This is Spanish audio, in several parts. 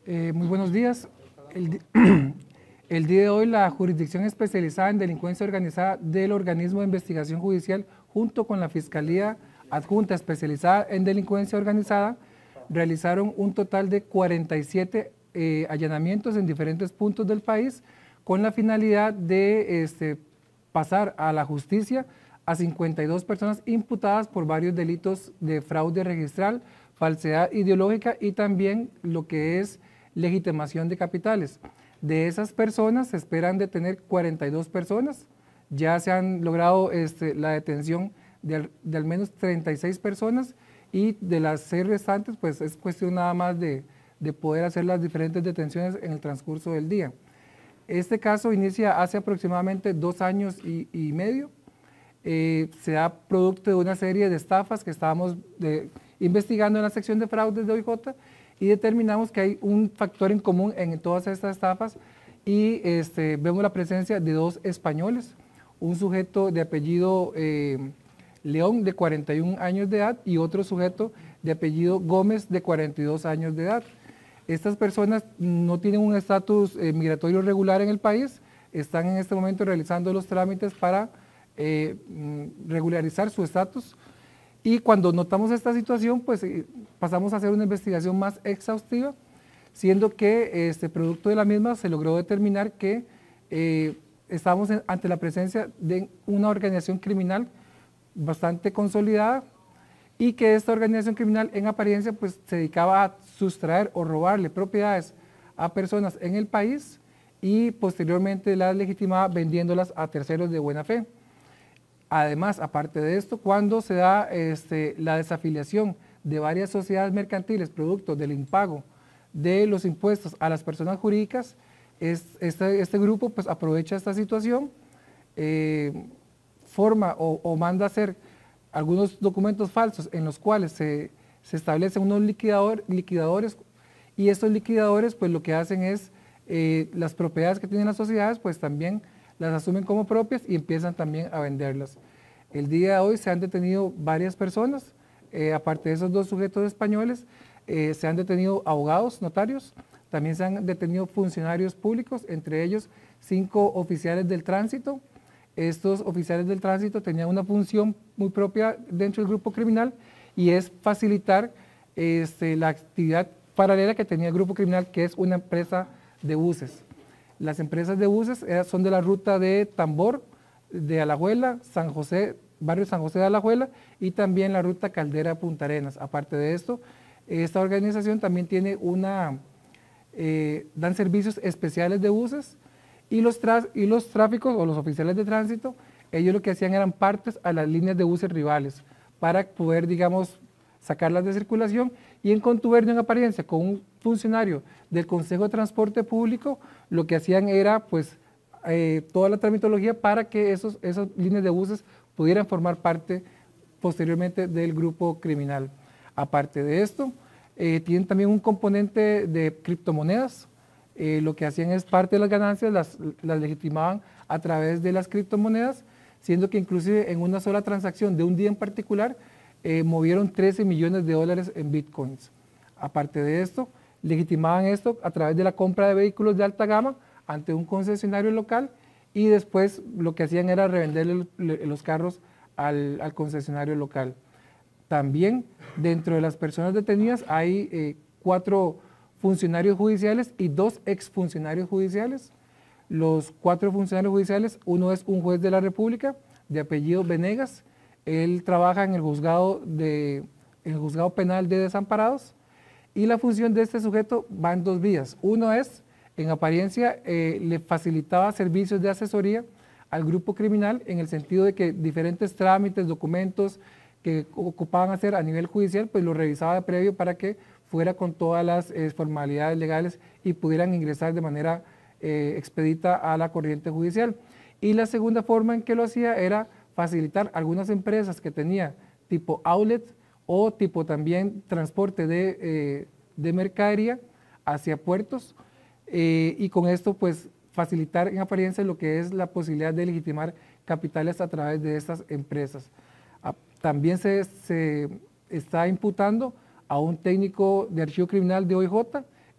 Muy buenos días. El día de hoy la Jurisdicción Especializada en Delincuencia Organizada del Organismo de Investigación Judicial, junto con la Fiscalía Adjunta Especializada en Delincuencia Organizada, realizaron un total de 47 allanamientos en diferentes puntos del país con la finalidad de pasar a la justicia a 52 personas imputadas por varios delitos de fraude registral, falsedad ideológica y también lo que es legitimación de capitales. De esas personas se esperan detener 42 personas, ya se han logrado la detención de al menos 36 personas y de las 6 restantes pues es cuestión nada más de poder hacer las diferentes detenciones en el transcurso del día. Este caso inicia hace aproximadamente 2 años y medio, se da producto de una serie de estafas que estábamos investigando en la sección de fraudes de OIJ y determinamos que hay un factor en común en todas estas estafas y vemos la presencia de 2 españoles, un sujeto de apellido León de 41 años de edad y otro sujeto de apellido Gómez de 42 años de edad. Estas personas no tienen un estatus migratorio regular en el país, están en este momento realizando los trámites para regularizar su estatus. Y cuando notamos esta situación, pues pasamos a hacer una investigación más exhaustiva, siendo que producto de la misma se logró determinar que estábamos ante la presencia de una organización criminal bastante consolidada y que esta organización criminal en apariencia pues se dedicaba a sustraer o robarle propiedades a personas en el país y posteriormente las legitimaba vendiéndolas a terceros de buena fe. Además, aparte de esto, cuando se da la desafiliación de varias sociedades mercantiles producto del impago de los impuestos a las personas jurídicas, este grupo pues aprovecha esta situación, forma o manda a hacer algunos documentos falsos en los cuales se establecen unos liquidadores y estos liquidadores pues lo que hacen es las propiedades que tienen las sociedades pues también las asumen como propias y empiezan también a venderlas. El día de hoy se han detenido varias personas, aparte de esos 2 sujetos españoles, se han detenido abogados, notarios, también se han detenido funcionarios públicos, entre ellos 5 oficiales del tránsito. Estos oficiales del tránsito tenían una función muy propia dentro del grupo criminal y es facilitar la actividad paralela que tenía el grupo criminal, que es una empresa de buses. Las empresas de buses son de la ruta de Tambor, de Alajuela, San José, barrio San José de Alajuela y también la ruta Caldera Punta Arenas. Aparte de esto, esta organización también tiene dan servicios especiales de buses y los tráficos o los oficiales de tránsito, ellos lo que hacían eran partes a las líneas de buses rivales para poder, digamos, sacarlas de circulación y en contubernio en apariencia con un funcionario del Consejo de Transporte Público, lo que hacían era pues toda la tramitología para que esas líneas de buses pudieran formar parte posteriormente del grupo criminal. Aparte de esto, tienen también un componente de criptomonedas, lo que hacían es parte de las ganancias, las legitimaban a través de las criptomonedas, siendo que inclusive en una sola transacción de un día en particular, movieron 13 millones de dólares en bitcoins. Aparte de esto, legitimaban esto a través de la compra de vehículos de alta gama ante un concesionario local y después lo que hacían era revender los carros al concesionario local. También dentro de las personas detenidas hay 4 funcionarios judiciales y 2 exfuncionarios judiciales. Los 4 funcionarios judiciales, uno es un juez de la República de apellido Venegas, él trabaja en el juzgado penal de desamparados y la función de este sujeto va en 2 vías. Uno es, en apariencia, le facilitaba servicios de asesoría al grupo criminal en el sentido de que diferentes trámites, documentos que ocupaban hacer a nivel judicial, pues lo revisaba de previo para que fuera con todas las formalidades legales y pudieran ingresar de manera expedita a la corriente judicial. Y la segunda forma en que lo hacía era facilitar algunas empresas que tenía tipo outlet o tipo también transporte de mercadería hacia puertos y con esto pues facilitar en apariencia lo que es la posibilidad de legitimar capitales a través de estas empresas. También se está imputando a un técnico de archivo criminal de OIJ,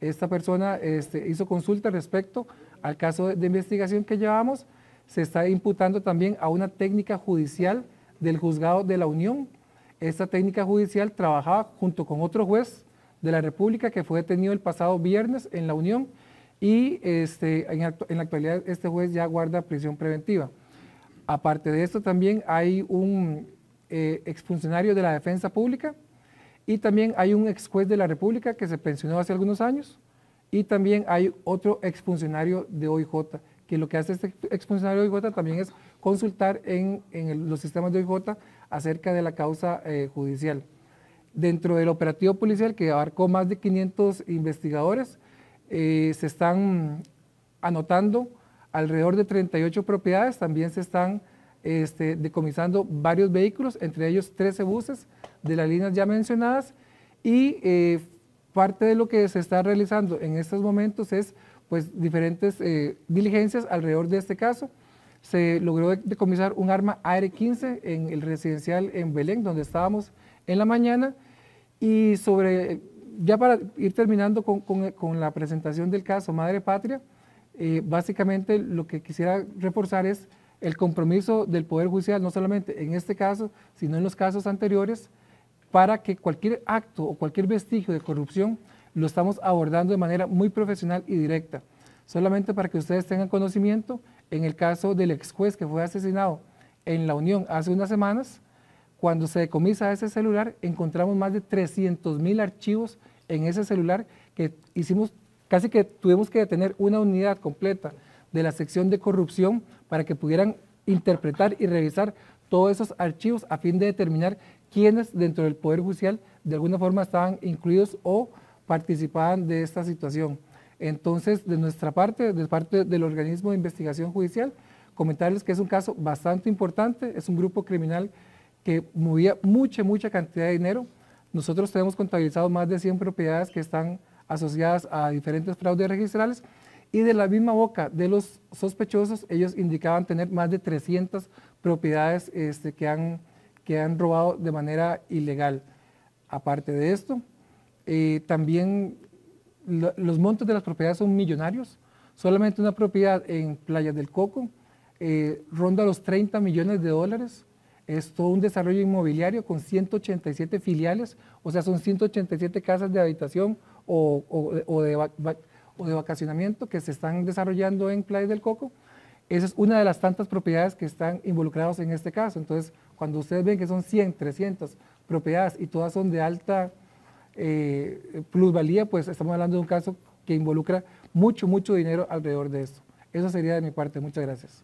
esta persona hizo consulta respecto al caso de investigación que llevamos. Se está imputando también a una técnica judicial del Juzgado de la Unión. Esta técnica judicial trabajaba junto con otro juez de la República que fue detenido el pasado viernes en la Unión y en la actualidad este juez ya guarda prisión preventiva. Aparte de esto también hay un exfuncionario de la Defensa Pública y también hay un ex juez de la República que se pensionó hace algunos años y también hay otro exfuncionario de OIJ, que lo que hace este exfuncionario de OIJ también es consultar en los sistemas de OIJ acerca de la causa judicial. Dentro del operativo policial, que abarcó más de 500 investigadores, se están anotando alrededor de 38 propiedades, también se están decomisando varios vehículos, entre ellos 13 buses de las líneas ya mencionadas, y parte de lo que se está realizando en estos momentos es pues diferentes diligencias alrededor de este caso. Se logró decomisar un arma AR-15 en el residencial en Belén, donde estábamos en la mañana, y ya para ir terminando con la presentación del caso Madre Patria, básicamente lo que quisiera reforzar es el compromiso del Poder Judicial, no solamente en este caso, sino en los casos anteriores, para que cualquier acto o cualquier vestigio de corrupción lo estamos abordando de manera muy profesional y directa. Solamente para que ustedes tengan conocimiento, en el caso del ex juez que fue asesinado en La Unión hace unas semanas, cuando se decomisa ese celular, encontramos más de 300.000 archivos en ese celular que hicimos, casi que tuvimos que detener una unidad completa de la sección de corrupción para que pudieran interpretar y revisar todos esos archivos a fin de determinar quiénes dentro del Poder Judicial de alguna forma estaban incluidos o participaban de esta situación. Entonces, de nuestra parte, de parte del organismo de investigación judicial, comentarles que es un caso bastante importante, es un grupo criminal que movía mucha cantidad de dinero. Nosotros tenemos contabilizado más de 100 propiedades que están asociadas a diferentes fraudes registrales y de la misma boca de los sospechosos, ellos indicaban tener más de 300 propiedades que han robado de manera ilegal. Aparte de esto, también los montos de las propiedades son millonarios. Solamente una propiedad en Playas del Coco ronda los 30 millones de dólares. Es todo un desarrollo inmobiliario con 187 filiales, o sea, son 187 casas de habitación o de vacacionamiento que se están desarrollando en Playas del Coco. Esa es una de las tantas propiedades que están involucradas en este caso. Entonces, cuando ustedes ven que son 100, 300 propiedades y todas son de alta plusvalía, pues estamos hablando de un caso que involucra mucho dinero alrededor de esto. Eso sería de mi parte. Muchas gracias.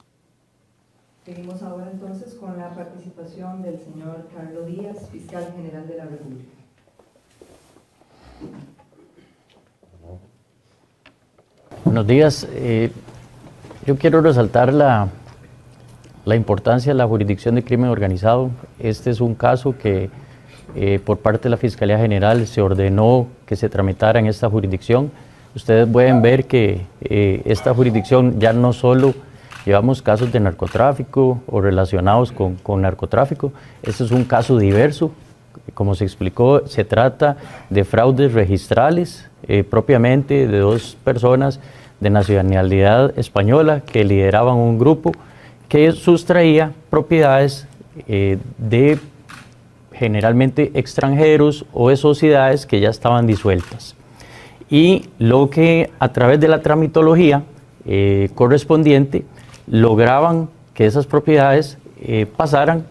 Seguimos ahora entonces con la participación del señor Carlos Díaz, fiscal general de la República. Buenos días. Yo quiero resaltar la importancia de la jurisdicción de crimen organizado. Este es un caso que por parte de la Fiscalía General se ordenó que se tramitara en esta jurisdicción. Ustedes pueden ver que esta jurisdicción ya no solo llevamos casos de narcotráfico o relacionados con narcotráfico. Este es un caso diverso. Como se explicó, se trata de fraudes registrales, propiamente de dos personas de nacionalidad española que lideraban un grupo que sustraía propiedades de generalmente extranjeros o de sociedades que ya estaban disueltas. Y lo que a través de la tramitología correspondiente lograban que esas propiedades pasaran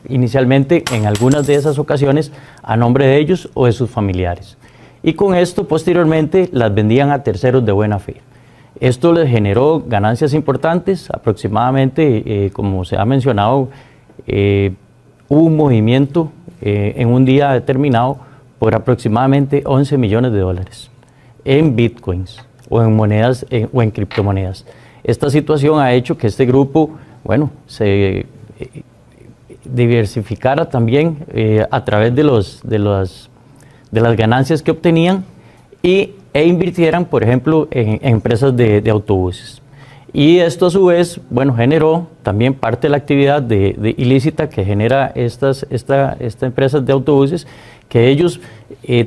inicialmente en algunas de esas ocasiones a nombre de ellos o de sus familiares. Y con esto posteriormente las vendían a terceros de buena fe. Esto les generó ganancias importantes, aproximadamente, como se ha mencionado, hubo un movimiento en un día determinado por aproximadamente 11 millones de dólares en bitcoins o en monedas o en criptomonedas. Esta situación ha hecho que este grupo, bueno, se diversificara también a través de las ganancias que obtenían e invirtieran, por ejemplo, en empresas de autobuses. Y esto a su vez, bueno, generó también parte de la actividad ilícita que genera estas empresas de autobuses, que ellos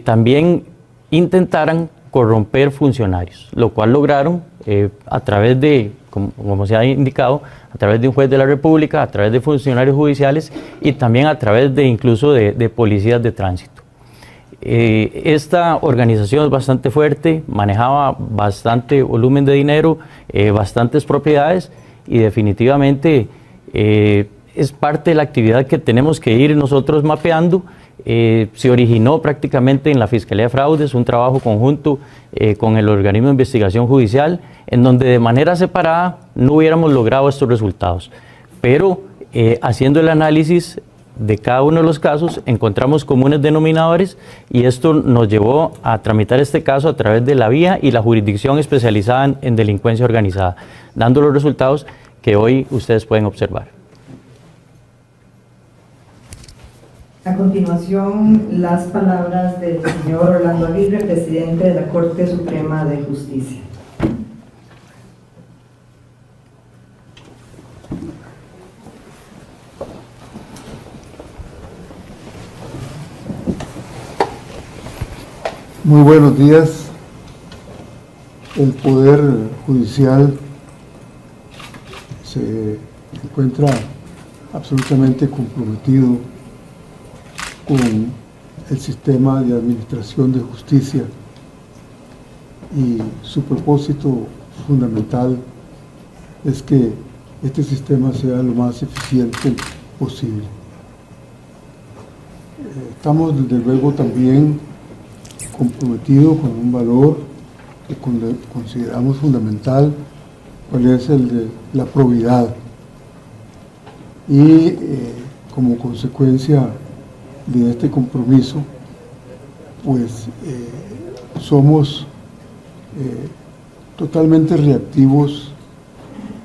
también intentaran corromper funcionarios, lo cual lograron a través de, como se ha indicado, a través de un juez de la República, a través de funcionarios judiciales y también a través de incluso de policías de tránsito. Esta organización es bastante fuerte, manejaba bastante volumen de dinero, bastantes propiedades y definitivamente es parte de la actividad que tenemos que ir nosotros mapeando. Se originó prácticamente en la Fiscalía de Fraudes un trabajo conjunto con el organismo de investigación judicial, en donde de manera separada no hubiéramos logrado estos resultados. Pero haciendo el análisis de cada uno de los casos, encontramos comunes denominadores y esto nos llevó a tramitar este caso a través de la vía y la jurisdicción especializada en delincuencia organizada, dando los resultados que hoy ustedes pueden observar. A continuación, las palabras del señor Orlando Aguirre, presidente de la Corte Suprema de Justicia. Muy buenos días. El Poder Judicial se encuentra absolutamente comprometido con el sistema de administración de justicia y su propósito fundamental es que este sistema sea lo más eficiente posible. Estamos desde luego también comprometidos con un valor que consideramos fundamental, cuál es el de la probidad, y como consecuencia de este compromiso, pues somos totalmente reactivos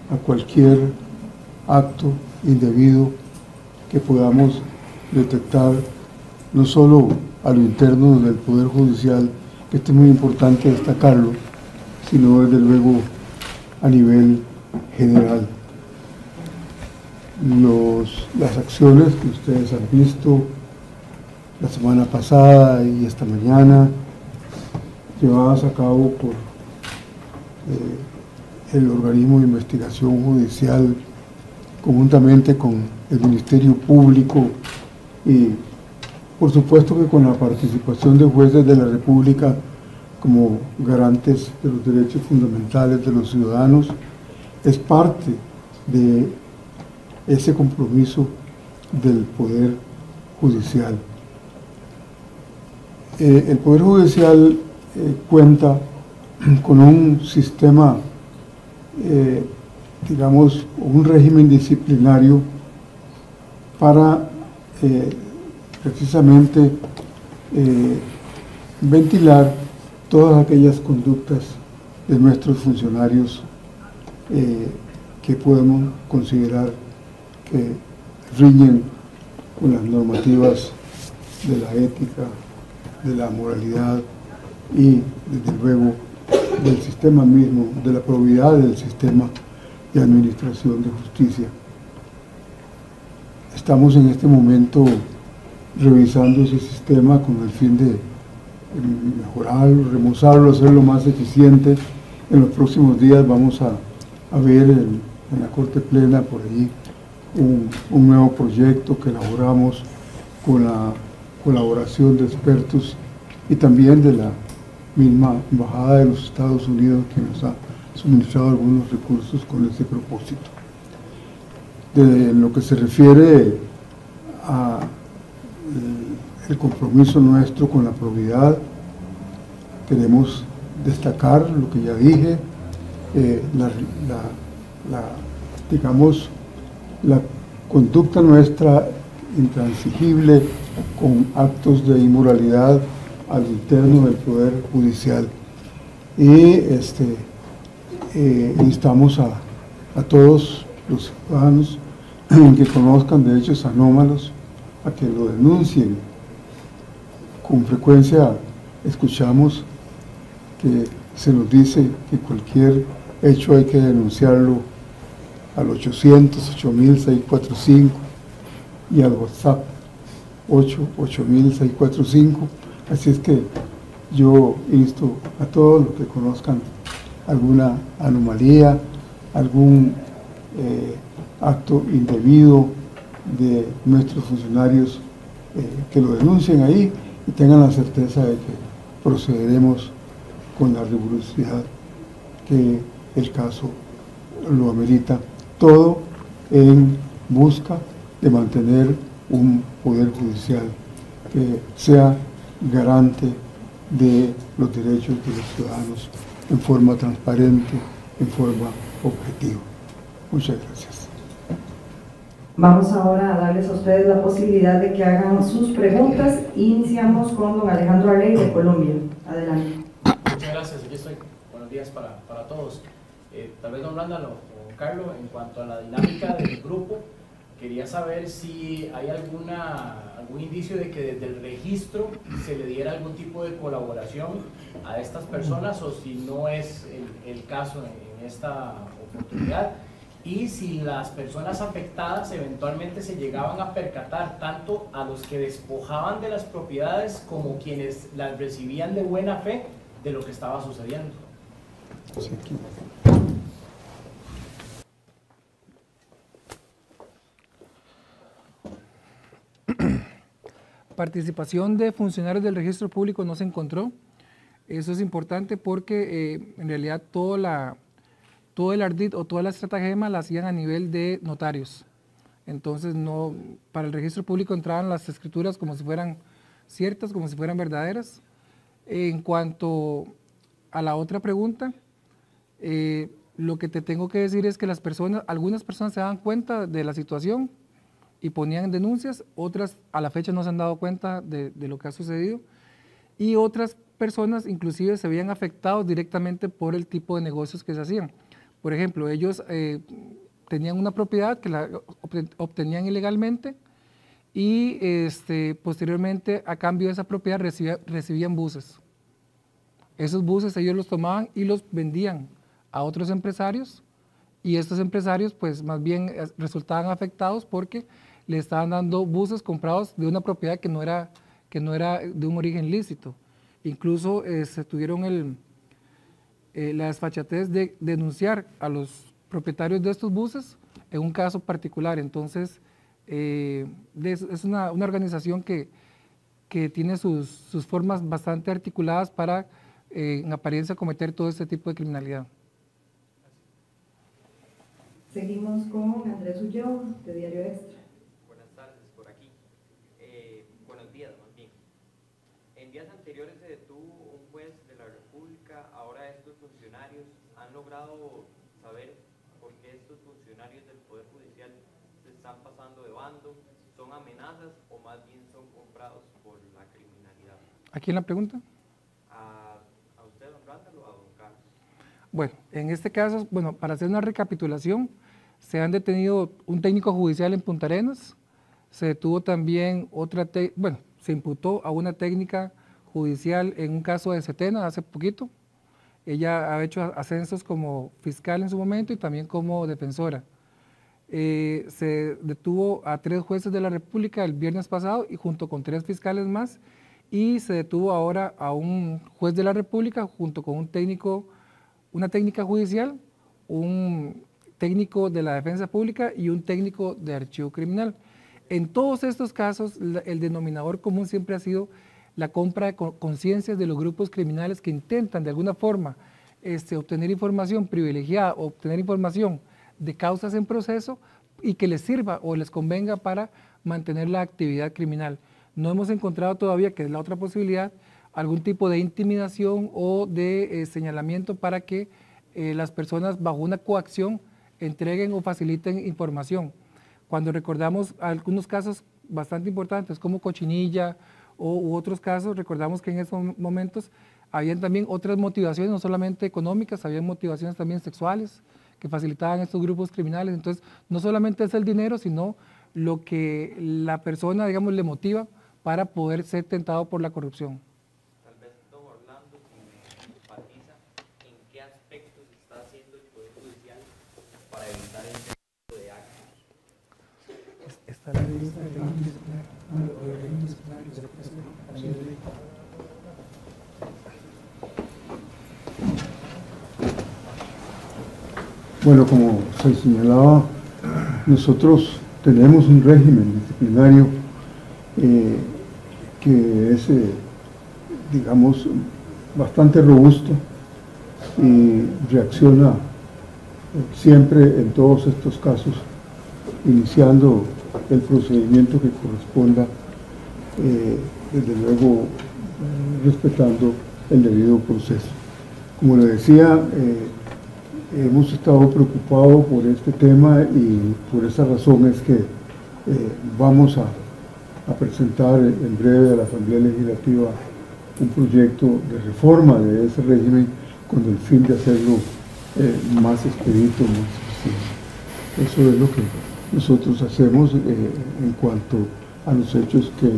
a cualquier acto indebido que podamos detectar, no solo a lo interno del Poder Judicial, que esto es muy importante destacarlo, sino desde luego a nivel general. Las acciones que ustedes han visto la semana pasada y esta mañana, llevadas a cabo por el organismo de investigación judicial, conjuntamente con el Ministerio Público y por supuesto que con la participación de jueces de la República como garantes de los derechos fundamentales de los ciudadanos, es parte de ese compromiso del Poder Judicial. El Poder Judicial cuenta con un sistema, digamos, un régimen disciplinario para precisamente ventilar todas aquellas conductas de nuestros funcionarios que podemos considerar que riñen con las normativas de la ética, de la moralidad y, desde luego, del sistema mismo, de la probidad del sistema de administración de justicia. Estamos en este momento revisando ese sistema con el fin de mejorarlo, remozarlo, hacerlo más eficiente. En los próximos días vamos a ver en la Corte Plena por allí un nuevo proyecto que elaboramos con la colaboración de expertos y también de la misma Embajada de los Estados Unidos, que nos ha suministrado algunos recursos con ese propósito. De lo que se refiere a el compromiso nuestro con la probidad, queremos destacar lo que ya dije, digamos, la conducta nuestra intransigible con actos de inmoralidad al interno del Poder Judicial. Y instamos a todos los ciudadanos que conozcan de hechos anómalos a que lo denuncien. Con frecuencia escuchamos que se nos dice que cualquier hecho hay que denunciarlo al 800-8000-645 y al WhatsApp 8000-645. Así es que yo insto a todos los que conozcan alguna anomalía, algún acto indebido de nuestros funcionarios, que lo denuncien ahí y tengan la certeza de que procederemos con la rigurosidad que el caso lo amerita, todo en busca de mantener un poder judicial que sea garante de los derechos de los ciudadanos en forma transparente, en forma objetiva. Muchas gracias. Vamos ahora a darles a ustedes la posibilidad de que hagan sus preguntas. Iniciamos con don Alejandro Arley de Colombia. Adelante. Muchas gracias, aquí estoy. Buenos días para todos. Tal vez don Randall o don Carlos, en cuanto a la dinámica del grupo, quería saber si hay algún indicio de que desde el registro se le diera algún tipo de colaboración a estas personas, o si no es el caso en esta oportunidad, y si las personas afectadas eventualmente se llegaban a percatar, tanto a los que despojaban de las propiedades como quienes las recibían de buena fe, de lo que estaba sucediendo. Sí, aquí. Participación de funcionarios del registro público no se encontró. Eso es importante porque en realidad todo el ardid o toda la estratagema la hacían a nivel de notarios. Entonces para el registro público entraban las escrituras como si fueran ciertas, como si fueran verdaderas. En cuanto a la otra pregunta, lo que te tengo que decir es que algunas personas se daban cuenta de la situación y ponían denuncias, otras a la fecha no se han dado cuenta de lo que ha sucedido, y otras personas inclusive se veían afectados directamente por el tipo de negocios que se hacían. Por ejemplo, ellos tenían una propiedad que la obtenían ilegalmente y posteriormente a cambio de esa propiedad recibían buses. Esos buses ellos los tomaban y los vendían a otros empresarios, y estos empresarios pues más bien resultaban afectados porque le estaban dando buses comprados de una propiedad que no era de un origen lícito. Incluso se tuvieron la desfachatez de denunciar a los propietarios de estos buses en un caso particular. Entonces es una organización que tiene sus formas bastante articuladas para en apariencia cometer todo este tipo de criminalidad. Seguimos con Andrés Ulloa, de Diario Extra. Buenas tardes, por aquí. Buenos días, más bien. En días anteriores se detuvo un juez de la República. Ahora estos funcionarios han logrado saber por qué estos funcionarios del Poder Judicial se están pasando de bando. ¿Son amenazas o más bien son comprados por la criminalidad? ¿A quién la pregunta? ¿A usted, don Randall, o a don Carlos? Bueno, en este caso, para hacer una recapitulación, se han detenido un técnico judicial en Punta Arenas, se detuvo también se imputó a una técnica judicial en un caso de Setena hace poquito. Ella ha hecho ascensos como fiscal en su momento y también como defensora. Se detuvo a 3 jueces de la República el viernes pasado y junto con 3 fiscales más, y se detuvo ahora a un juez de la República junto con una técnica judicial, un técnico de la defensa pública y un técnico de archivo criminal. En todos estos casos, el denominador común siempre ha sido la compra de conciencias de los grupos criminales que intentan de alguna forma obtener información privilegiada o obtener información de causas en proceso y que les sirva o les convenga para mantener la actividad criminal. No hemos encontrado todavía, que es la otra posibilidad, algún tipo de intimidación o de señalamiento para que las personas bajo una coacción entreguen o faciliten información. Cuando recordamos algunos casos bastante importantes como Cochinilla u otros casos, recordamos que en esos momentos habían también otras motivaciones, no solamente económicas, había motivaciones también sexuales que facilitaban estos grupos criminales. Entonces, no solamente es el dinero, sino lo que la persona, digamos, le motiva para poder ser tentado por la corrupción. Tal vez, don Orlando, si me enfatiza en qué aspectos está haciendo el Poder Judicial para evitar este tipo de actos. Esta ley disciplinaria. Bueno, como se señalaba, nosotros tenemos un régimen disciplinario que es, digamos, bastante robusto y reacciona siempre en todos estos casos, iniciando el procedimiento que corresponda, desde luego respetando el debido proceso. Como le decía, hemos estado preocupados por este tema y por esa razón es que vamos a presentar en breve a la Asamblea Legislativa un proyecto de reforma de ese régimen con el fin de hacerlo más expedito, más eficiente. Eso es lo que nosotros hacemos en cuanto a los hechos que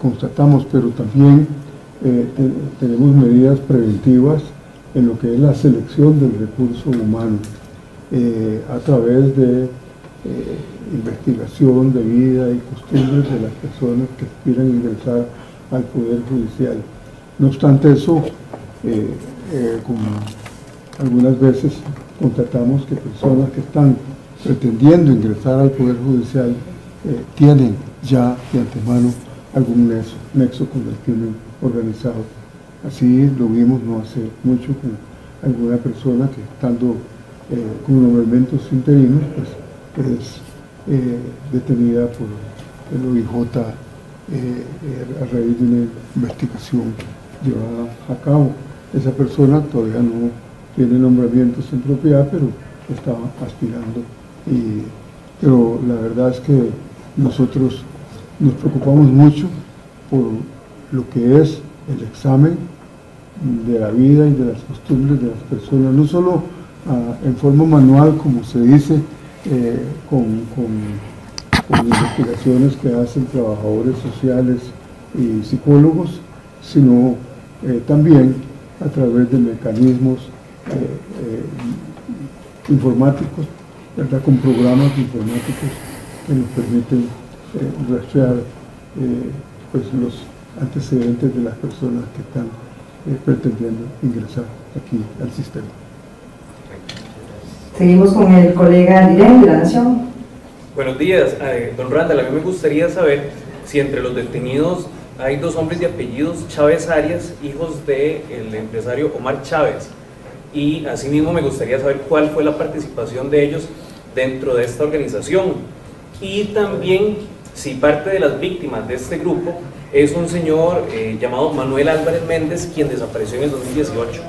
constatamos, pero también tenemos medidas preventivas en lo que es la selección del recurso humano a través de investigación de vida y costumbres de las personas que aspiran a ingresar al Poder Judicial. No obstante eso, como algunas veces constatamos que personas que están pretendiendo ingresar al Poder Judicial tienen ya de antemano algún nexo con el crimen organizado. Así lo vimos no hace mucho con alguna persona que estando con nombramientos interinos, pues es detenida por el OIJ a raíz de una investigación llevada a cabo. Esa persona todavía no tiene nombramientos en propiedad, pero está aspirando. Pero la verdad es que nosotros nos preocupamos mucho por lo que es el examen de la vida y de las costumbres de las personas, no solo en forma manual, como se dice, con investigaciones que hacen trabajadores sociales y psicólogos, sino también a través de mecanismos informáticos, ¿verdad? Con programas informáticos que nos permiten rastrear pues los antecedentes de las personas que están pretendiendo ingresar aquí al sistema. Seguimos con el colega Dirén de La Nación. Buenos días, don Randall. A mí me gustaría saber si entre los detenidos hay dos hombres de apellidos Chávez Arias, hijos del empresario Omar Chávez, y asimismo me gustaría saber cuál fue la participación de ellos dentro de esta organización, y también si parte de las víctimas de este grupo es un señor llamado Manuel Álvarez Méndez, quien desapareció en el 2018.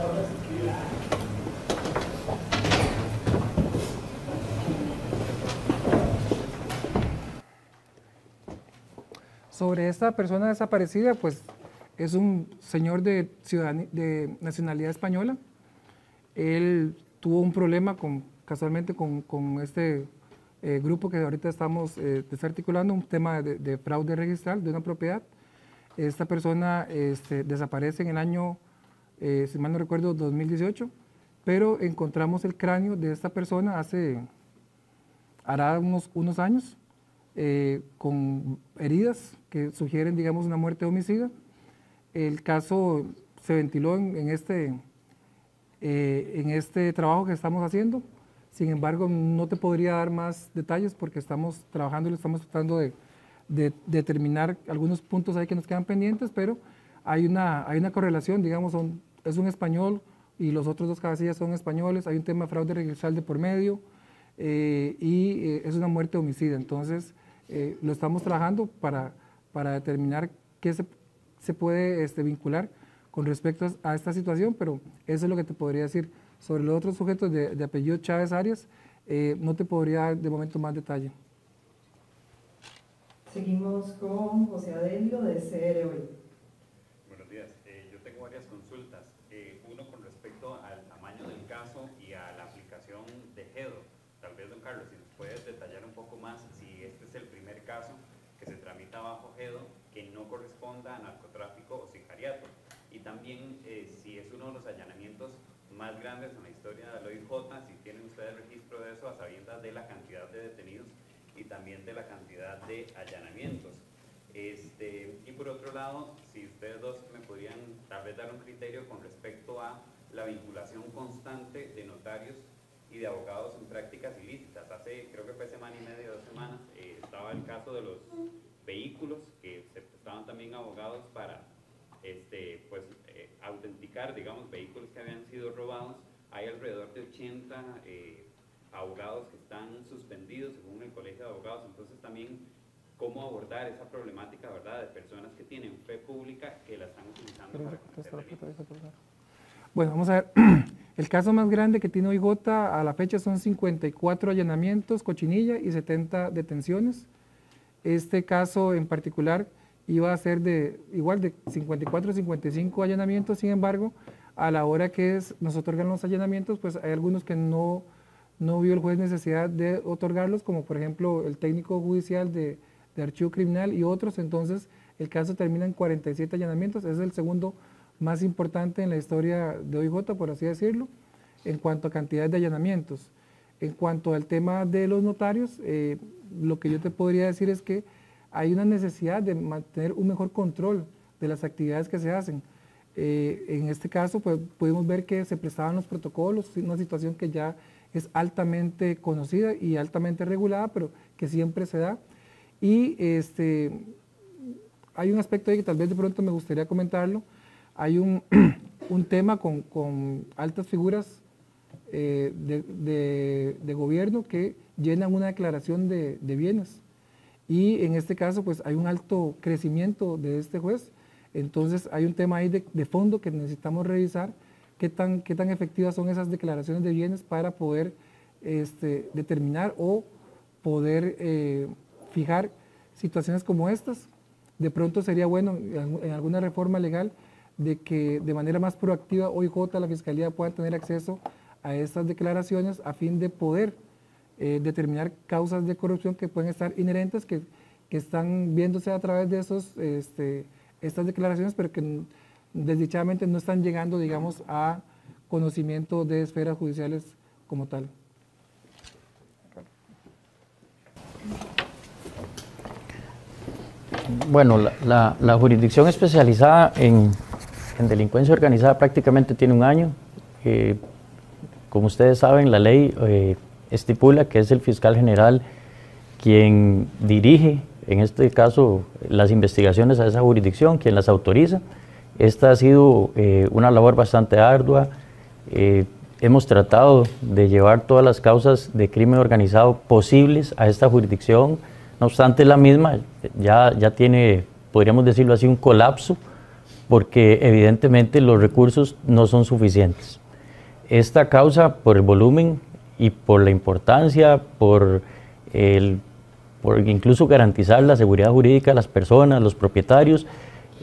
Sobre esta persona desaparecida, pues es un señor de nacionalidad española. Él tuvo un problema casualmente con este grupo que ahorita estamos desarticulando, un tema de fraude registral de una propiedad. Esta persona desaparece en el año, si mal no recuerdo, 2018, pero encontramos el cráneo de esta persona hará unos años, con heridas que sugieren, digamos, una muerte homicida. El caso se ventiló en este trabajo que estamos haciendo. Sin embargo, no te podría dar más detalles porque estamos trabajando y lo estamos tratando de determinar algunos puntos ahí que nos quedan pendientes, pero hay una correlación, digamos, es un español y los otros dos cabecillas son españoles, hay un tema de fraude registral de por medio y es una muerte homicida. Entonces, lo estamos trabajando para determinar qué se puede vincular con respecto a esta situación, pero eso es lo que te podría decir. Sobre los otros sujetos de apellido Chávez Arias, no te podría dar de momento más detalle. Seguimos con José Adelio de CR Hoy. Buenos días, yo tengo varias consultas. Uno con respecto al tamaño del caso y a la aplicación de GEDO. Tal vez, don Carlos, si nos puedes detallar un poco más si este es el primer caso que se tramita bajo GEDO que no corresponda a narcotráfico o sicariato. Y también si es uno de los allanamientos más grandes en la historia del OIJ, si tienen ustedes registro de eso a sabiendas de la cantidad de detenidos y también de la cantidad de allanamientos. Y por otro lado, si ustedes dos me podrían tal vez dar un criterio con respecto a la vinculación constante de notarios y de abogados en prácticas ilícitas. Hace, creo que fue semana y media, 2 semanas, estaba el caso de los vehículos, que se prestaban también abogados para autenticar, digamos, vehículos que habían sido robados. Hay alrededor de 80 abogados que están suspendidos según el Colegio de Abogados. Entonces también cómo abordar esa problemática, ¿verdad?, de personas que tienen fe pública que la están utilizando para cometer delitos. Bueno, vamos a ver. El caso más grande que tiene OIJ a la fecha son 54 allanamientos, cochinilla y 70 detenciones. Este caso en particular iba a ser igual de 54 o 55 allanamientos, sin embargo, a la hora que nos otorgan los allanamientos, pues hay algunos que no vio el juez necesidad de otorgarlos, como por ejemplo el técnico judicial de archivo criminal y otros. Entonces el caso termina en 47 allanamientos. Es el segundo más importante en la historia de OIJ, por así decirlo, en cuanto a cantidad de allanamientos. En cuanto al tema de los notarios, lo que yo te podría decir es que hay una necesidad de mantener un mejor control de las actividades que se hacen. En este caso, pues, pudimos ver que se prestaban los protocolos, una situación que ya es altamente conocida y altamente regulada, pero que siempre se da. Y hay un aspecto ahí que tal vez de pronto me gustaría comentarlo. Hay un tema con altas figuras de gobierno que llenan una declaración de bienes. Y en este caso, pues hay un alto crecimiento de este juez. Entonces hay un tema ahí de fondo que necesitamos revisar, qué tan efectivas son esas declaraciones de bienes para poder determinar o poder fijar situaciones como estas. De pronto sería bueno en alguna reforma legal de que de manera más proactiva OIJ, la Fiscalía, pueda tener acceso a estas declaraciones a fin de poder determinar causas de corrupción que pueden estar inherentes, que están viéndose a través de estas declaraciones, pero que desdichadamente no están llegando, digamos, a conocimiento de esferas judiciales como tal. Bueno, la jurisdicción especializada en delincuencia organizada prácticamente tiene 1 año. Como ustedes saben, la ley estipula que es el fiscal general quien dirige, en este caso, las investigaciones a esa jurisdicción, quien las autoriza. Esta ha sido una labor bastante ardua. Hemos tratado de llevar todas las causas de crimen organizado posibles a esta jurisdicción. No obstante, la misma ya tiene, podríamos decirlo así, un colapso, porque evidentemente los recursos no son suficientes. Esta causa, por el volumen y por la importancia, por incluso garantizar la seguridad jurídica de las personas, los propietarios,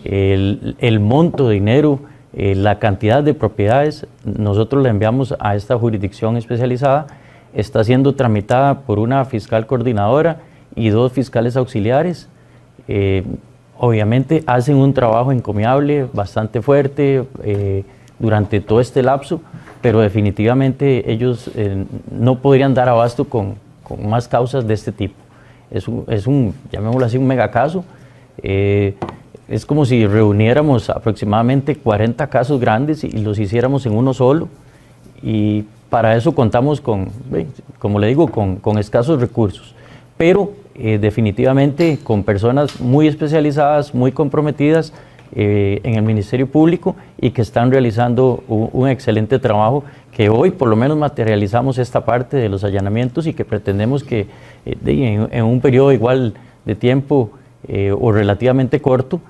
el monto de dinero, la cantidad de propiedades, nosotros la enviamos a esta jurisdicción especializada. Está siendo tramitada por una fiscal coordinadora y 2 fiscales auxiliares. Obviamente hacen un trabajo encomiable, bastante fuerte durante todo este lapso, pero definitivamente ellos no podrían dar abasto con más causas de este tipo. Es un, llamémoslo así, un megacaso. Es como si reuniéramos aproximadamente 40 casos grandes y los hiciéramos en uno solo, y para eso contamos con, como le digo, con escasos recursos, pero definitivamente con personas muy especializadas, muy comprometidas en el Ministerio Público, y que están realizando un excelente trabajo, que hoy por lo menos materializamos esta parte de los allanamientos y que pretendemos que en un periodo igual de tiempo o relativamente corto,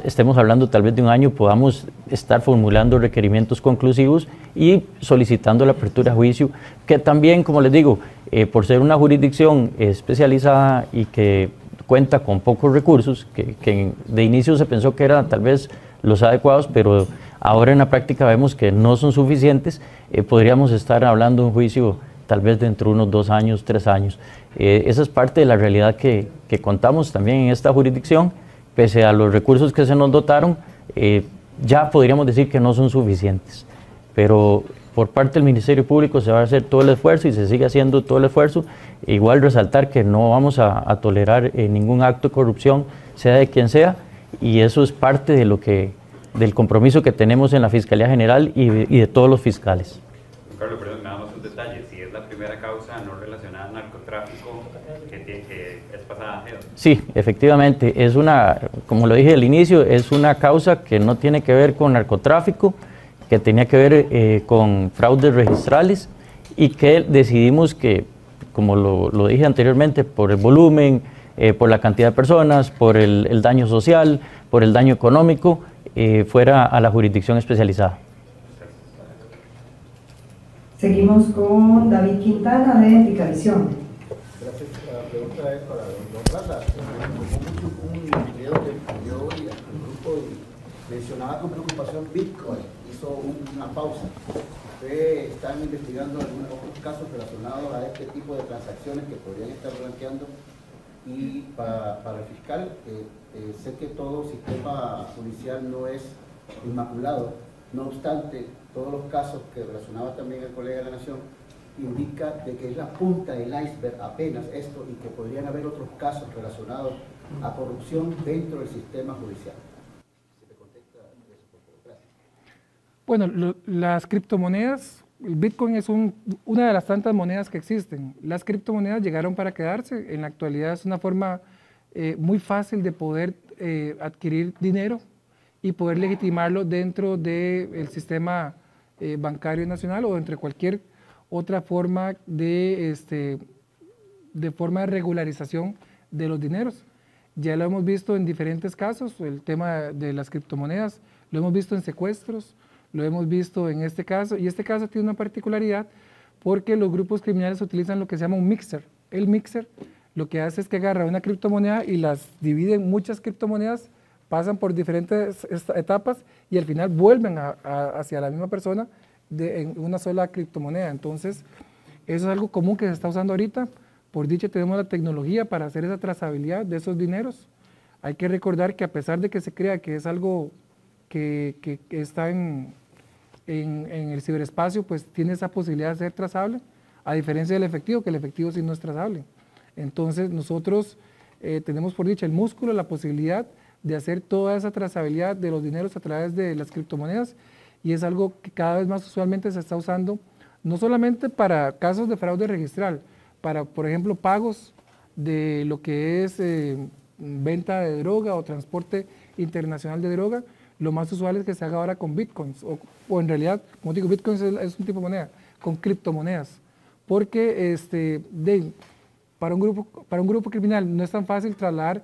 estemos hablando tal vez de 1 año, podamos estar formulando requerimientos conclusivos y solicitando la apertura a juicio, que también, como les digo, por ser una jurisdicción especializada y que cuenta con pocos recursos, que de inicio se pensó que eran tal vez los adecuados, pero ahora en la práctica vemos que no son suficientes. Podríamos estar hablando de un juicio tal vez dentro de unos 2 años, 3 años. Esa es parte de la realidad que contamos también en esta jurisdicción. Pese a los recursos que se nos dotaron, ya podríamos decir que no son suficientes, pero por parte del Ministerio Público se va a hacer todo el esfuerzo y se sigue haciendo todo el esfuerzo. Igual resaltar que no vamos a tolerar ningún acto de corrupción, sea de quien sea, y eso es parte de del compromiso que tenemos en la Fiscalía General y de todos los fiscales. Carlos, perdón, nada más un detalle. Si es la primera causa no relacionada al narcotráfico que es pasada a GEDO. Sí, efectivamente, es una, como lo dije al inicio, es una causa que no tiene que ver con narcotráfico, que tenía que ver con fraudes registrales y que decidimos que, como lo dije anteriormente, por el volumen, por la cantidad de personas, por el daño social, por el daño económico, fuera a la jurisdicción especializada. Seguimos con David Quintana de Anticavisión. Gracias. La pregunta es para don Rata. Un video que yo hoy el grupo mencionaba con preocupación Bitcoin, hizo una pausa. Ustedes están investigando algunos otros casos relacionados a este tipo de transacciones que podrían estar blanqueando. Y para el fiscal, sé que todo sistema judicial no es inmaculado, no obstante, todos los casos que relacionaba también el colega de la Nación indica de que es la punta del iceberg apenas esto y que podrían haber otros casos relacionados a corrupción dentro del sistema judicial. ¿Se te contesta eso, por favor? Gracias. Bueno, las criptomonedas, el Bitcoin es una de las tantas monedas que existen. Las criptomonedas llegaron para quedarse. En la actualidad es una forma muy fácil de poder adquirir dinero y poder legitimarlo dentro del sistema bancario nacional o entre cualquier otra forma de forma de regularización de los dineros. Ya lo hemos visto en diferentes casos, el tema de las criptomonedas, lo hemos visto en secuestros, lo hemos visto en este caso, y este caso tiene una particularidad porque los grupos criminales utilizan lo que se llama un mixer. El mixer lo que hace es que agarra una criptomoneda y las divide en muchas criptomonedas, pasan por diferentes etapas y al final vuelven hacia la misma persona en una sola criptomoneda. Entonces, eso es algo común que se está usando ahorita. Por dicha, tenemos la tecnología para hacer esa trazabilidad de esos dineros. Hay que recordar que a pesar de que se crea que es algo que está en el ciberespacio, pues tiene esa posibilidad de ser trazable, a diferencia del efectivo, que el efectivo sí no es trazable. Entonces, nosotros tenemos por dicha el músculo, la posibilidad de hacer toda esa trazabilidad de los dineros a través de las criptomonedas, y es algo que cada vez más usualmente se está usando, no solamente para casos de fraude registral, para, por ejemplo, pagos de lo que es venta de droga o transporte internacional de droga. Lo más usual es que se haga ahora con bitcoins, o en realidad, como digo, bitcoins es un tipo de moneda, con criptomonedas, porque para un grupo criminal no es tan fácil trasladar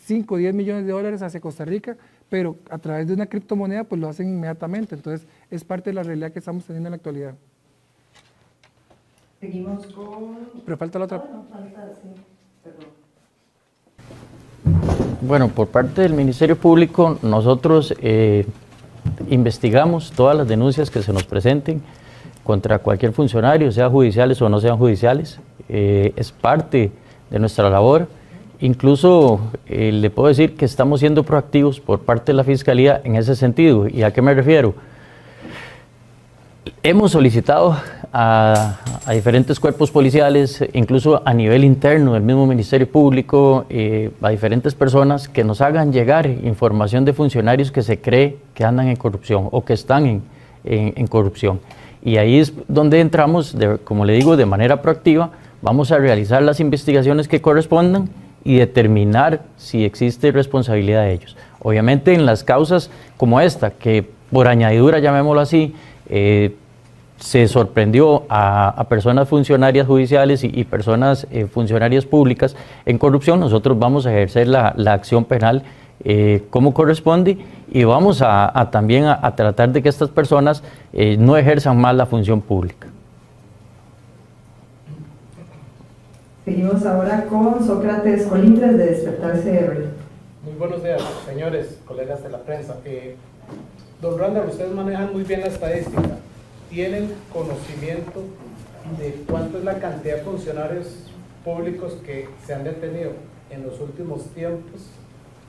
5 o 10 millones de dólares hacia Costa Rica, pero a través de una criptomoneda pues lo hacen inmediatamente. Entonces es parte de la realidad que estamos teniendo en la actualidad. Seguimos con... Pero falta la otra. No, falta, sí, perdón. Bueno, por parte del Ministerio Público nosotros investigamos todas las denuncias que se nos presenten contra cualquier funcionario, sea judiciales o no sean judiciales. Es parte de nuestra labor. Incluso le puedo decir que estamos siendo proactivos por parte de la Fiscalía en ese sentido. ¿Y a qué me refiero? Hemos solicitado a diferentes cuerpos policiales, incluso a nivel interno del mismo Ministerio Público, a diferentes personas que nos hagan llegar información de funcionarios que se cree que andan en corrupción o que están en corrupción. Y ahí es donde entramos, como le digo, de manera proactiva. Vamos a realizar las investigaciones que correspondan y determinar si existe responsabilidad de ellos. Obviamente en las causas como esta, que por añadidura, llamémoslo así, se sorprendió a personas funcionarias judiciales y personas funcionarias públicas en corrupción, nosotros vamos a ejercer la acción penal como corresponde, y vamos también a tratar de que estas personas no ejerzan más la función pública. Seguimos ahora con Sócrates Colindres de Despertar CR. Muy buenos días, señores, colegas de la prensa. Don Randall, ustedes manejan muy bien la estadística. ¿Tienen conocimiento de cuánto es la cantidad de funcionarios públicos que se han detenido en los últimos tiempos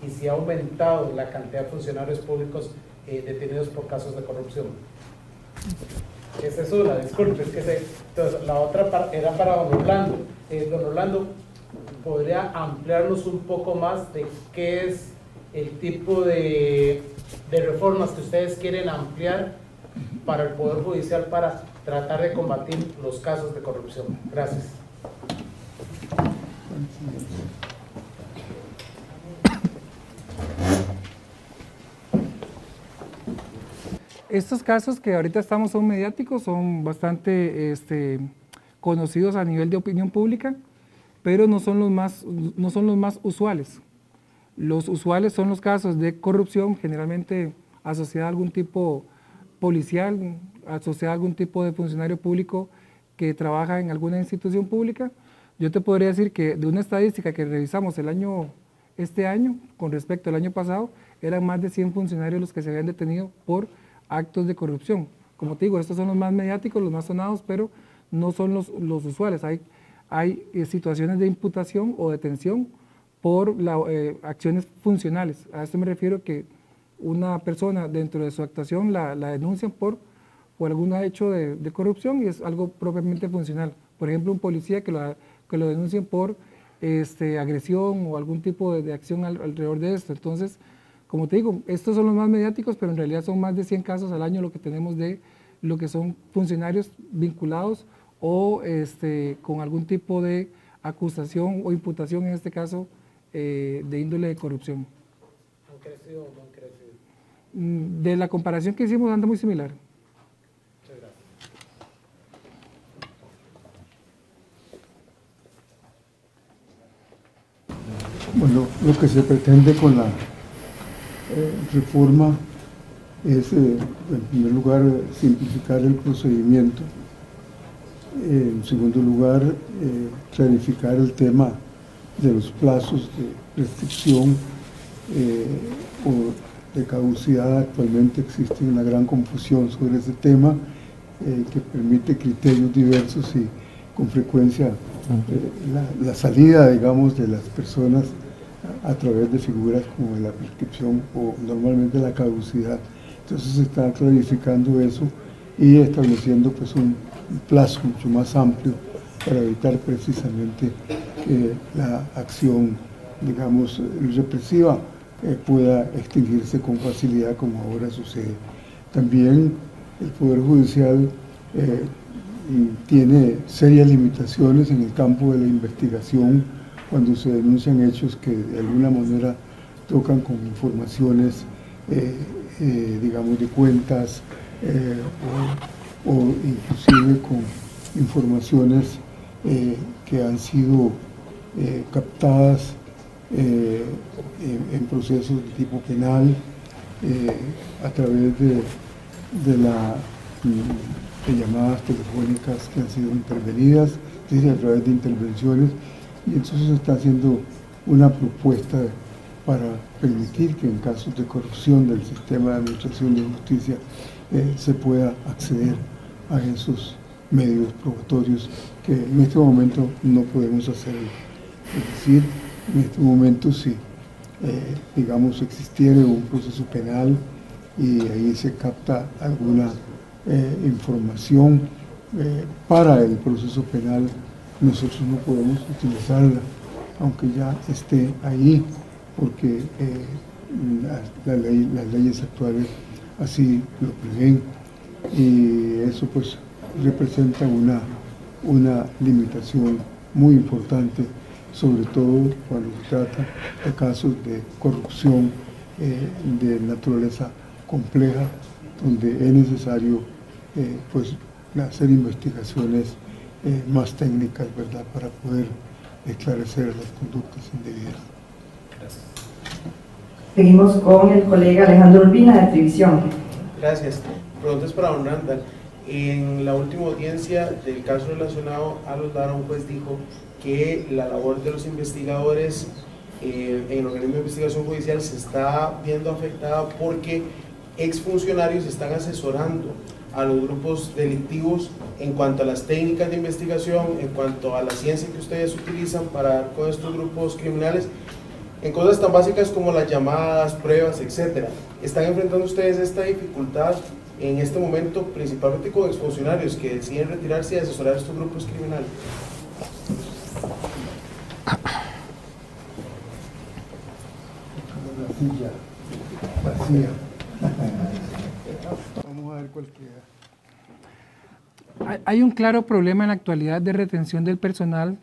y si ha aumentado la cantidad de funcionarios públicos detenidos por casos de corrupción? Esa es una, disculpe, entonces la otra era para don Orlando. Don Orlando, ¿podría ampliarnos un poco más de qué es el tipo de reformas que ustedes quieren ampliar para el Poder Judicial para tratar de combatir los casos de corrupción. Gracias. Estos casos que ahorita estamos son mediáticos, son bastante conocidos a nivel de opinión pública, pero no son los más usuales. Los usuales son los casos de corrupción, generalmente asociada a algún tipo policial, asociada a algún tipo de funcionario público que trabaja en alguna institución pública. Yo te podría decir que de una estadística que revisamos este año, con respecto al año pasado, eran más de 100 funcionarios los que se habían detenido por actos de corrupción. Como te digo, estos son los más mediáticos, los más sonados, pero no son los usuales. Hay situaciones de imputación o detención por acciones funcionales. A esto me refiero que una persona dentro de su actuación la denuncian por algún hecho de corrupción y es algo propiamente funcional. Por ejemplo, un policía que lo denuncien por agresión o algún tipo de acción alrededor de esto. Entonces, como te digo, estos son los más mediáticos, pero en realidad son más de 100 casos al año lo que tenemos de lo que son funcionarios vinculados o con algún tipo de acusación o imputación, en este caso, de índole de corrupción. ¿Han crecido o no han crecido? De la comparación que hicimos anda muy similar. Muchas gracias. Bueno, lo que se pretende con la reforma es, en primer lugar, simplificar el procedimiento. En segundo lugar, clarificar el tema de los plazos de restricción o de caducidad. Actualmente existe una gran confusión sobre ese tema que permite criterios diversos y con frecuencia la salida, digamos, de las personas a través de figuras como la prescripción o normalmente la caducidad. Entonces se está clarificando eso y estableciendo pues un plazo mucho más amplio para evitar precisamente que la acción, digamos, represiva pueda extinguirse con facilidad como ahora sucede. También el Poder Judicial tiene serias limitaciones en el campo de la investigación cuando se denuncian hechos que de alguna manera tocan con informaciones, digamos, de cuentas o inclusive con informaciones que han sido captadas en procesos de tipo penal a través de llamadas telefónicas que han sido intervenidas, es decir, a través de intervenciones, y entonces se está haciendo una propuesta para permitir que en casos de corrupción del sistema de administración de justicia se pueda acceder a esos medios probatorios que en este momento no podemos hacer. Es decir, en este momento si, digamos, existiera un proceso penal y ahí se capta alguna información para el proceso penal, nosotros no podemos utilizarla, aunque ya esté ahí, porque las leyes actuales así lo prevén, y eso pues representa una limitación muy importante, sobre todo cuando se trata de casos de corrupción de naturaleza compleja, donde es necesario pues hacer investigaciones más técnicas, ¿verdad?, para poder esclarecer las conductas indebidas. Gracias. Seguimos con el colega Alejandro Urbina de Trivisión. Gracias. Preguntas para don Randall. En la última audiencia del caso relacionado a los Lara, un juez dijo que la labor de los investigadores en el organismo de investigación judicial se está viendo afectada porque exfuncionarios están asesorando a los grupos delictivos en cuanto a las técnicas de investigación, en cuanto a la ciencia que ustedes utilizan para dar con estos grupos criminales, en cosas tan básicas como las llamadas, pruebas, etc. ¿Están enfrentando ustedes esta dificultad en este momento, principalmente con exfuncionarios que deciden retirarse y asesorar a estos grupos criminales? Vacía. Vamos a ver cualquiera. Hay un claro problema en la actualidad de retención del personal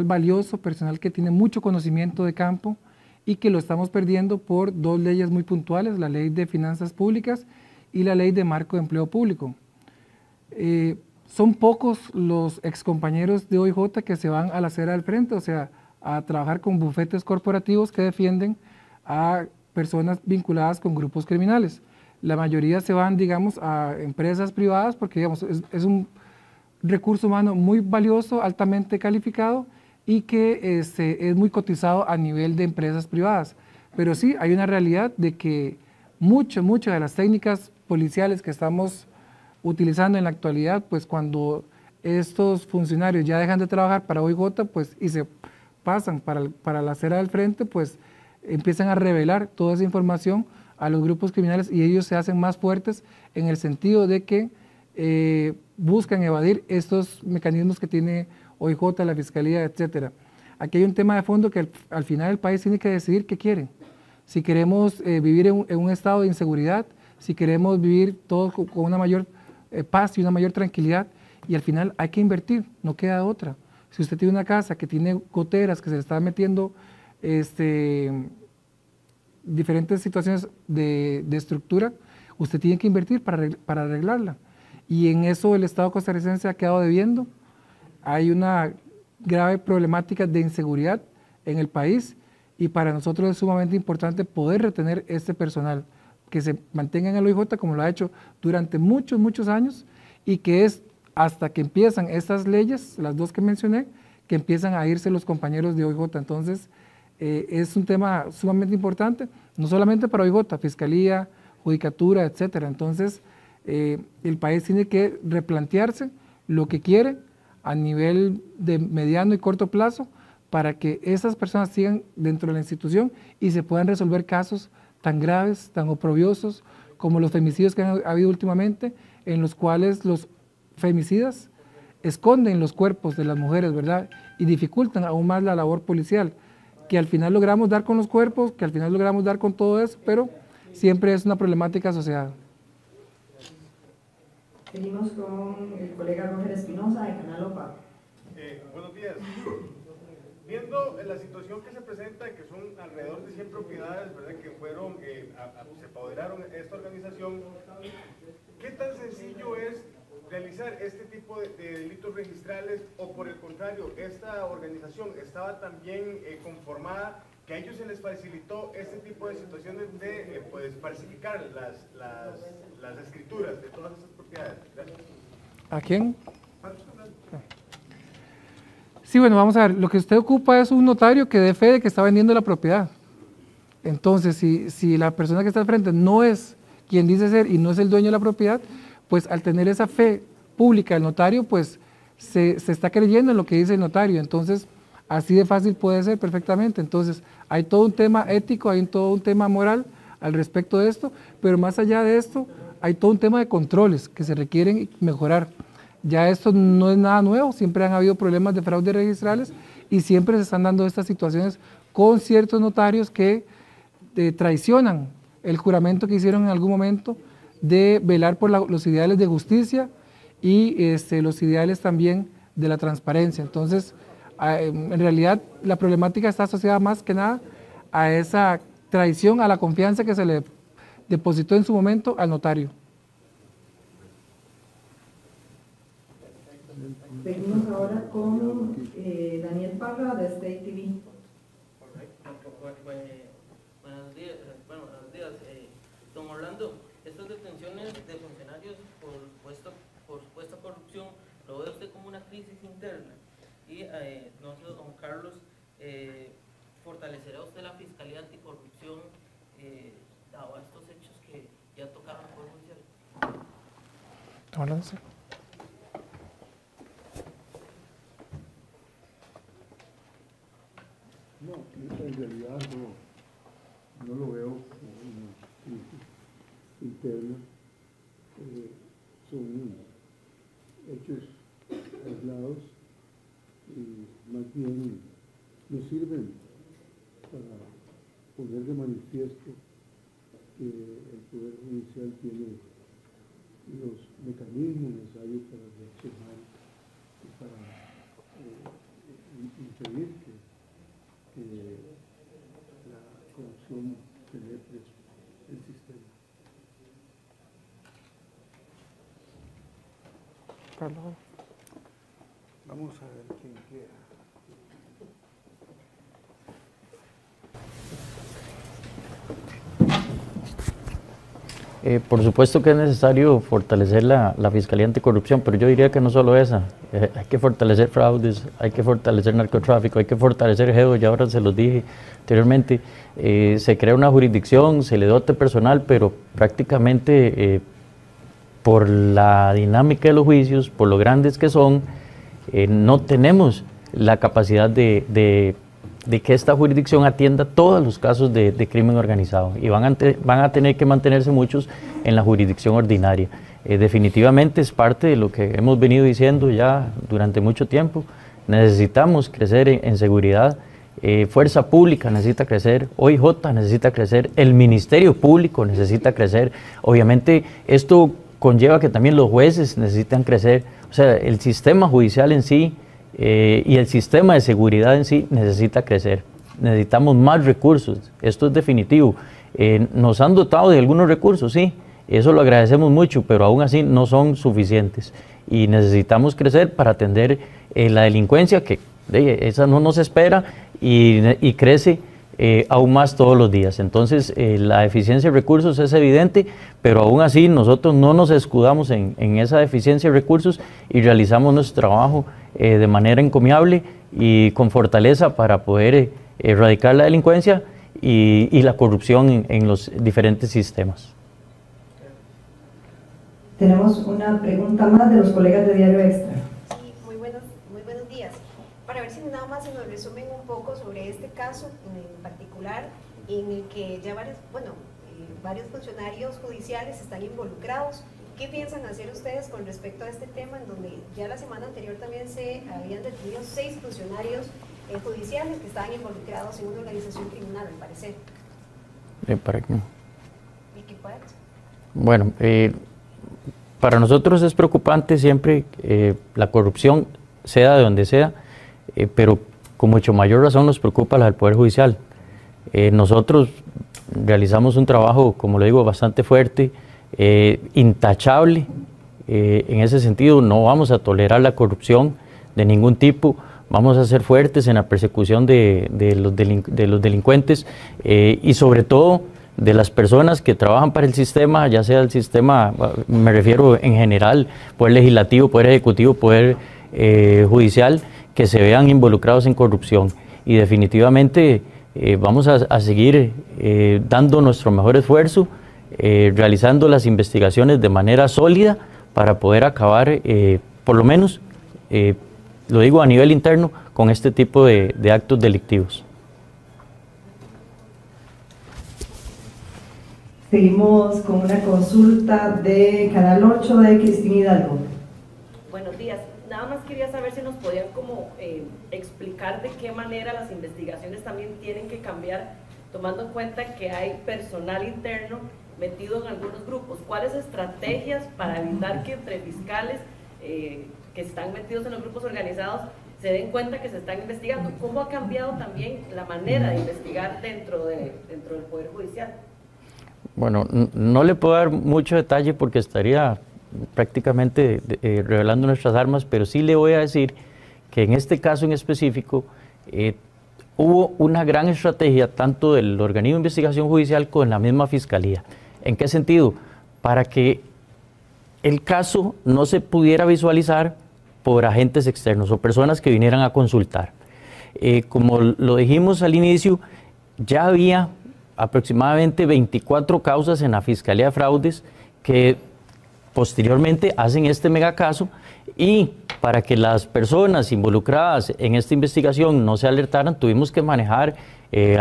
valioso, personal que tiene mucho conocimiento de campo y que lo estamos perdiendo por dos leyes muy puntuales, la Ley de Finanzas Públicas y la Ley de Marco de Empleo Público. Son pocos los excompañeros de OIJ que se van a la acera del frente, o sea, a trabajar con bufetes corporativos que defienden a personas vinculadas con grupos criminales. La mayoría se van, digamos, a empresas privadas porque, digamos, es un recurso humano muy valioso, altamente calificado y que es muy cotizado a nivel de empresas privadas. Pero sí, hay una realidad de que muchas de las técnicas policiales que estamos utilizando en la actualidad, pues cuando estos funcionarios ya dejan de trabajar para OIJ, pues, y se pasan para la acera del frente, pues empiezan a revelar toda esa información a los grupos criminales y ellos se hacen más fuertes en el sentido de que buscan evadir estos mecanismos que tiene OIJ, la Fiscalía, etcétera. Aquí hay un tema de fondo que al final el país tiene que decidir qué quiere. Si queremos vivir en un estado de inseguridad, si queremos vivir todos con una mayor paz y una mayor tranquilidad, y al final hay que invertir, no queda otra. Si usted tiene una casa que tiene goteras, que se le está metiendo diferentes situaciones de estructura, usted tiene que invertir para arreglarla. Y en eso el Estado costarricense ha quedado debiendo. Hay una grave problemática de inseguridad en el país y para nosotros es sumamente importante poder retener este personal, que se mantenga en el OIJ como lo ha hecho durante muchos años y que es hasta que empiezan estas leyes, las dos que mencioné, que empiezan a irse los compañeros de OIJ. Entonces, es un tema sumamente importante, no solamente para OIJ, Fiscalía, Judicatura, etcétera. Entonces, el país tiene que replantearse lo que quiere a nivel de mediano y corto plazo para que esas personas sigan dentro de la institución y se puedan resolver casos tan graves, tan oprobiosos como los femicidios que han habido últimamente, en los cuales los femicidas esconden los cuerpos de las mujeres, ¿verdad? Y dificultan aún más la labor policial, que al final logramos dar con los cuerpos, que al final logramos dar con todo eso, pero siempre es una problemática asociada. Seguimos con el colega Roger Espinosa de Canal OPA. Buenos días. Viendo la situación que se presenta, que son alrededor de 100 propiedades, ¿verdad?, que fueron, se apoderaron esta organización, ¿qué tan sencillo es realizar este tipo de delitos registrales o por el contrario, esta organización estaba también conformada que a ellos se les facilitó este tipo de situaciones de pues, falsificar las escrituras de todas estas propiedades? Gracias. ¿A quién? Sí, bueno, vamos a ver, lo que usted ocupa es un notario que dé fe de que está vendiendo la propiedad. Entonces, si la persona que está al frente no es quien dice ser y no es el dueño de la propiedad, pues al tener esa fe pública del notario, pues se está creyendo en lo que dice el notario. Entonces, así de fácil puede ser perfectamente. Entonces, hay todo un tema ético, hay todo un tema moral al respecto de esto, pero más allá de esto, hay todo un tema de controles que se requieren mejorar. Ya esto no es nada nuevo, siempre han habido problemas de fraude registrales y siempre se están dando estas situaciones con ciertos notarios que traicionan el juramento que hicieron en algún momento de velar por los ideales de justicia y los ideales también de la transparencia. Entonces, en realidad la problemática está asociada más que nada a esa traición, a la confianza que se le depositó en su momento al notario. Seguimos ahora con Daniel Parra de State TV. Buenos días. Don Orlando, estas detenciones de funcionarios por supuesta corrupción, ¿lo ve usted como una crisis interna? Y no sé, don Carlos, ¿fortalecerá usted la Fiscalía Anticorrupción dado a estos hechos que ya tocaron el Poder Judicial? No, en realidad no lo veo como una crisis interna. Son hechos aislados y más bien nos sirven para poner de manifiesto que el Poder Judicial tiene los mecanismos necesarios para reaccionar y para impedir que la corrupción penetre el sistema. Vamos a ver quién queda. Por supuesto que es necesario fortalecer la Fiscalía Anticorrupción, pero yo diría que no solo esa. Hay que fortalecer fraudes, hay que fortalecer narcotráfico, hay que fortalecer GEDO, ya ahora se los dije anteriormente. Se crea una jurisdicción, se le dota personal, pero prácticamente por la dinámica de los juicios, por lo grandes que son, no tenemos la capacidad de que esta jurisdicción atienda todos los casos de crimen organizado, y van a tener que mantenerse muchos en la jurisdicción ordinaria. Definitivamente es parte de lo que hemos venido diciendo ya durante mucho tiempo. Necesitamos crecer en seguridad, Fuerza Pública necesita crecer, OIJ necesita crecer, el Ministerio Público necesita crecer. Obviamente esto conlleva que también los jueces necesitan crecer, o sea, el sistema judicial en sí y el sistema de seguridad en sí necesita crecer. Necesitamos más recursos, esto es definitivo. Nos han dotado de algunos recursos, sí, eso lo agradecemos mucho, pero aún así no son suficientes y necesitamos crecer para atender la delincuencia, que esa no nos espera y crece aún más todos los días. Entonces la deficiencia de recursos es evidente, pero aún así nosotros no nos escudamos en esa deficiencia de recursos y realizamos nuestro trabajo de manera encomiable y con fortaleza para poder erradicar la delincuencia y la corrupción en los diferentes sistemas. Tenemos una pregunta más de los colegas de Diario Extra. Sí, muy buenos días. Para ver si nada más se nos resumen un poco sobre este caso en particular, en el que ya varios funcionarios judiciales están involucrados. ¿Qué piensan hacer ustedes con respecto a este tema, en donde ya la semana anterior también se habían detenido 6 funcionarios judiciales que estaban involucrados en una organización criminal, al parecer? Bueno, para nosotros es preocupante siempre la corrupción, sea de donde sea, pero con mucho mayor razón nos preocupa la del Poder Judicial. Nosotros realizamos un trabajo, como lo digo, bastante fuerte, intachable. En ese sentido no vamos a tolerar la corrupción de ningún tipo, vamos a ser fuertes en la persecución de los delincuentes y sobre todo de las personas que trabajan para el sistema, ya sea el sistema, me refiero en general, poder legislativo, poder ejecutivo, poder judicial, que se vean involucrados en corrupción. Y definitivamente vamos a seguir dando nuestro mejor esfuerzo, realizando las investigaciones de manera sólida para poder acabar, por lo menos, lo digo a nivel interno, con este tipo de actos delictivos. Seguimos con una consulta de Canal 8 de Cristina Hidalgo. Buenos días. Nada más quería saber si nos podían explicar de qué manera las investigaciones también tienen que cambiar, tomando en cuenta que hay personal interno metido en algunos grupos. ¿Cuáles estrategias para evitar que entre fiscales que están metidos en los grupos organizados se den cuenta que se están investigando? ¿Cómo ha cambiado también la manera de investigar dentro del Poder Judicial? Bueno, no le puedo dar mucho detalle porque estaría prácticamente revelando nuestras armas, pero sí le voy a decir que en este caso en específico hubo una gran estrategia tanto del organismo de investigación judicial como en la misma Fiscalía. ¿En qué sentido? Para que el caso no se pudiera visualizar por agentes externos o personas que vinieran a consultar. Como lo dijimos al inicio, ya había aproximadamente 24 causas en la Fiscalía de Fraudes que posteriormente hacen este megacaso, y para que las personas involucradas en esta investigación no se alertaran, tuvimos que manejar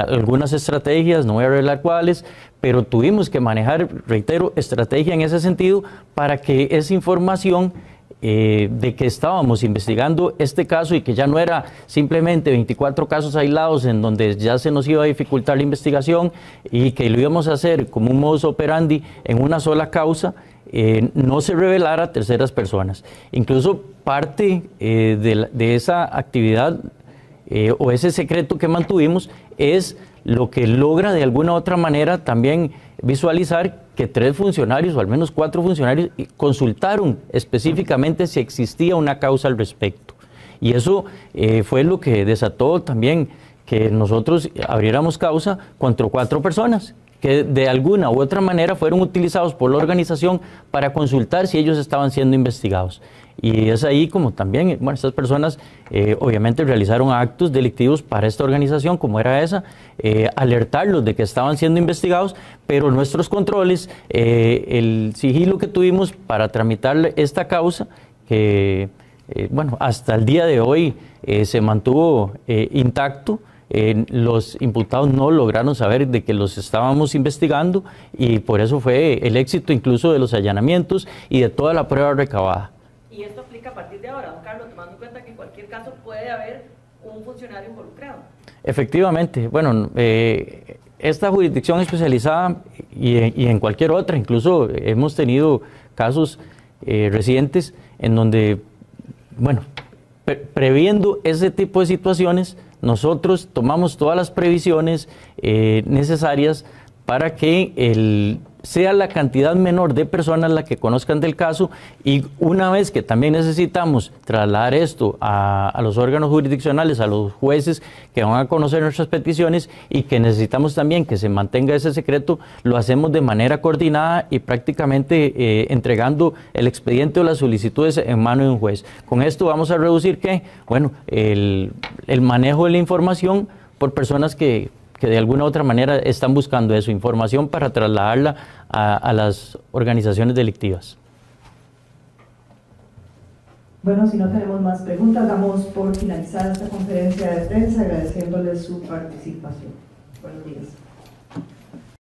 algunas estrategias, no voy a revelar cuáles, pero tuvimos que manejar, reitero, estrategia en ese sentido para que esa información de que estábamos investigando este caso y que ya no era simplemente 24 casos aislados en donde ya se nos iba a dificultar la investigación y que lo íbamos a hacer como un modus operandi en una sola causa, no se revelara a terceras personas. Incluso parte de esa actividad o ese secreto que mantuvimos es lo que logra de alguna u otra manera también visualizar que 3 funcionarios o al menos 4 funcionarios consultaron específicamente si existía una causa al respecto. Y eso fue lo que desató también que nosotros abriéramos causa contra 4 personas que de alguna u otra manera fueron utilizados por la organización para consultar si ellos estaban siendo investigados. Y es ahí como también, bueno, estas personas obviamente realizaron actos delictivos para esta organización, como era esa, alertarlos de que estaban siendo investigados, pero nuestros controles, el sigilo que tuvimos para tramitar esta causa, que bueno, hasta el día de hoy se mantuvo intacto. Los imputados no lograron saber de que los estábamos investigando y por eso fue el éxito incluso de los allanamientos y de toda la prueba recabada. Y esto aplica a partir de ahora, don Carlos, tomando en cuenta que en cualquier caso puede haber un funcionario involucrado. Efectivamente, bueno, esta jurisdicción especializada y en cualquier otra, incluso hemos tenido casos recientes en donde, bueno, previendo ese tipo de situaciones, nosotros tomamos todas las previsiones necesarias para que sea la cantidad menor de personas la que conozcan del caso, y una vez que también necesitamos trasladar esto a los órganos jurisdiccionales, a los jueces que van a conocer nuestras peticiones y que necesitamos también que se mantenga ese secreto, lo hacemos de manera coordinada y prácticamente entregando el expediente o las solicitudes en mano de un juez. Con esto vamos a reducir bueno, el manejo de la información por personas que de alguna u otra manera están buscando eso, información para trasladarla a las organizaciones delictivas. Bueno, si no tenemos más preguntas, damos por finalizada esta conferencia de prensa agradeciéndoles su participación. Buenos días.